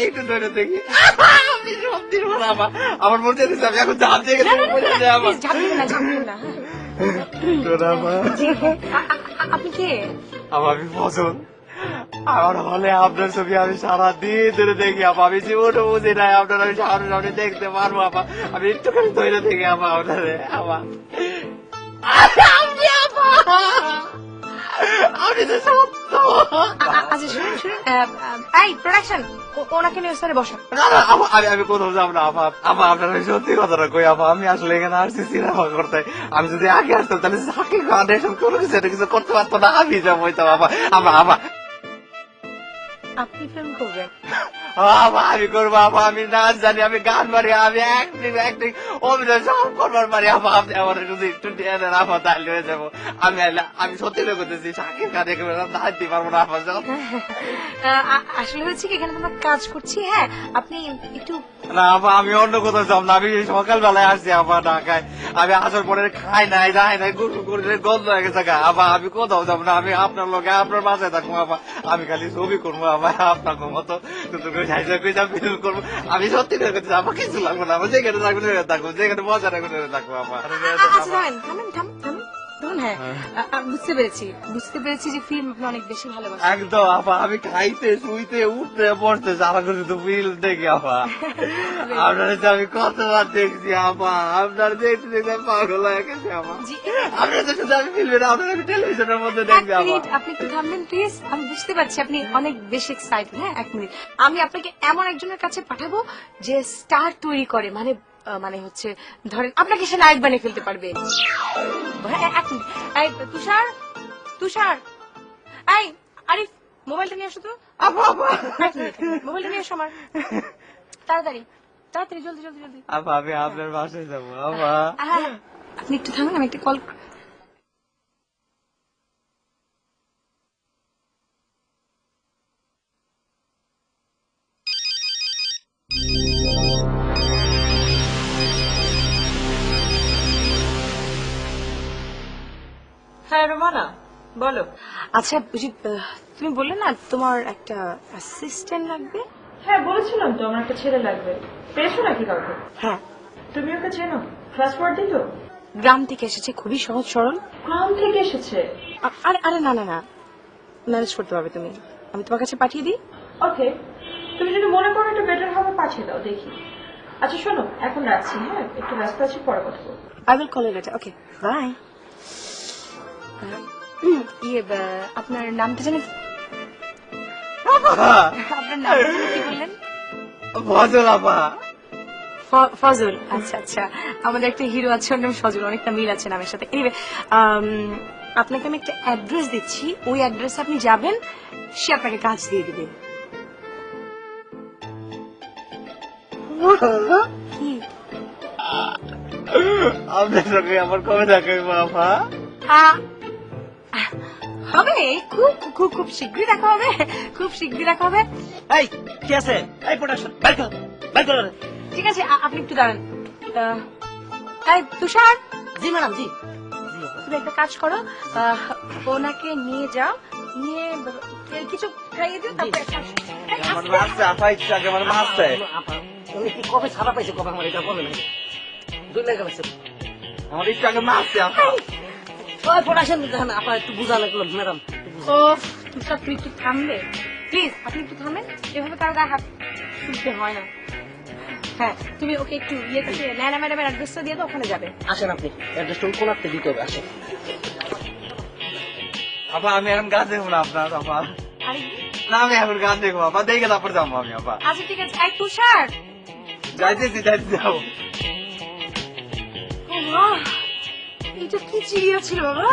একটু ধরে দেখি আমি সব দিন আমার মনে হচ্ছে আমি এখন ঝাঁপ দিয়ে গেছি আপনি কে? আমি ফসল আমার হলে আপনার ছবি আমি সারাদিন ধরে দেখি আমি জীবনে বুঝি নাই আপনার আমি সামনে সামনে দেখতে পারবো আমি একটুখানি ধরে দেখি আপনারে আপনি তো সত্য। আচ্ছা শুনুন শুনুন, এই প্রোডাকশন ওনাকে নিয়ে স্যারে বসো। আমি কোথাও যাবো না আপনার সত্যি কথাটা কই আমি আসলে এখানে আসছি সিনেমা করতে। আমি যদি আগে আসতাম তাহলে সাকিব খান এসব কোনো কিছু করতে পারতো না, আমি যাবো আপনি ফিল্ম করবেন? আমি করবো আমি নাচ জানি, আমি গান পারি, আমি অ্যাক্টিং অভিনয় সব করবার পারি। আপনি আমার যদি একটু টেনে রাখা তাহলে হয়ে যাবো। আমি সত্যি করতেছি সাকিব খান একেবারে দাঁড়াতে পারবো না আমার যখন। আসলে হচ্ছে কি এখানে আমরা কাজ করছি। হ্যাঁ আপনি একটু না আমি অন্য কোথাও যাব না, আমি সকালবেলায় আসছি আমার ঢাকায়, আমি আসার পরে খাই নাই যাই নাই গন্ধ হয়ে গেছে আমি কোথাও যাবো না, আমি আপনার লোকে আপনার বাসায় থাকবো আমি খালি ছবি করবো আপনার মতো ফিল্ম করবো। আমি সত্যি করতে আমার কিছু লাগবে না, আমার যেখানে থাকবো থাকবো, যেখানে মজা রাখবো থাকবো আমার। হ্যাঁ বুঝতে পেরেছি যে ফিল্ম আপনি অনেক বেশি ভালোবাসেন। একদম আমি খাইতে শুইতে উঠতে বসতে সারা করে শুধু ফিল্ম দেখি আপনার আমি কতবার দেখছি আপনার দেখতে দেখতে পাগল হয়ে গেছে আপনার তো শুধু আমি ফিল্মে না আপনার টেলিভিশনের মধ্যে দেখছি। আপনি একটু থামবেন প্লিজ, আমি বুঝতে পারছি আপনি অনেক বেশি এক্সাইটেড। হ্যাঁ এক মিনিট, আমি আপনাকে এমন একজনের কাছে পাঠাবো যে স্টার তৈরি করে, মানে হচ্ছে ধরেন আপনাকে সে নায়ক বানিয়ে ফেলতে পারবে। তুষার এই আরিফ মোবাইলটা নিয়ে আসো তো, মোবাইলটা নিয়ে আসো আমার, তাড়াতাড়ি তাড়াতাড়ি জলদি জলদি জলদি। আমি আপনার বাসায় যাবো। আপনি একটু থামেন, আমি একটা কল। হ্যাঁ রোমানা বলো। আচ্ছা বুঝি, তুমি বললে না তোমার একটা অ্যাসিস্ট্যান্ট লাগবে? হ্যাঁ বলেছিলাম তো আমার একটা ছেলে লাগবে। পেয়েছো নাকি কাউকে? হ্যাঁ তুমি ওকে চেনো? ক্লাস ওয়ার্ড দিত, গ্রাম থেকে এসেছে, খুবই সহজ সরল। গ্রাম থেকে এসেছে? আরে আরে না না না, ম্যানেজ করতে পারবে তুমি, আমি তোমার কাছে পাঠিয়ে দিই। ওকে, তুমি যদি মনে করো একটু বেটার হবে পাঠিয়ে দাও দেখি। আচ্ছা শোনো এখন রাখছি, হ্যাঁ একটু ব্যস্ত আছি, পরে কথা বলবো। I will call you later. Okay bye. আপনার নামটা জানি, আপনার নামটা জানি কি বললেন? ফজল ফজল। আচ্ছা আচ্ছা, আমাদের একটা হিরো আছে ওর নাম ফজল, অনেকটা মিল আছে নামের সাথে। এনিওয়ে আপনাকে আমি একটা অ্যাড্রেস দিচ্ছি, ওই অ্যাড্রেসে আপনি যাবেন, সে আপনাকে কাজ দিয়ে দিবে। কি আপনার সঙ্গে আমার কবে দেখা বাবা? হবে, খুব খুব খুব শীঘ্রই দেখা হবে, খুব শীঘ্রই দেখা হবে। এই কি আছে? এই প্রোডাকশন বাইর কর। ঠিক আছে আপনি একটু দাঁড়ান। এই তুষার। জি ম্যাডাম জি। তুমি একটা কাজ করো, ওনাকে নিয়ে যাও, নিয়ে কিছু খাইয়ে দিও, তারপরে আমার মাছছে আপা ইচ্ছা আগে আমার মাছছে। তুমি কি কবে ছাড়া পাইছো কবে আমার এটা বলে নাই? দুই লেগে পাইছো আমার ইচ্ছা আগে মাছছে আপা। ওই প্রোডাকশন দেখেন আপা একটু বুঝা লাগলো ম্যাডাম। ও তুষার তুই একটু থামবে প্লিজ, আপনি একটু থামেন, এভাবে কারো গায়ে হাত তুলতে হয় না। হ্যাঁ তুমি ওকে একটু ইয়ে থেকে নায়না ম্যাডামের অ্যাড্রেসটা দিয়ে তো ওখানে যাবে। আসেন আপনি অ্যাড্রেসটা কোন আপনি দিতে হবে, আসেন। আপা আমি এখন গান দেখবো না আপনার আপা। আরে না আমি এখন গান দেখবো আপা, দেখে তারপর যাবো আমি আপা। আচ্ছা ঠিক আছে। এই তুষার, যাইতেছি যাবো। এটা কি চিড়িয়া ছিল বাবা?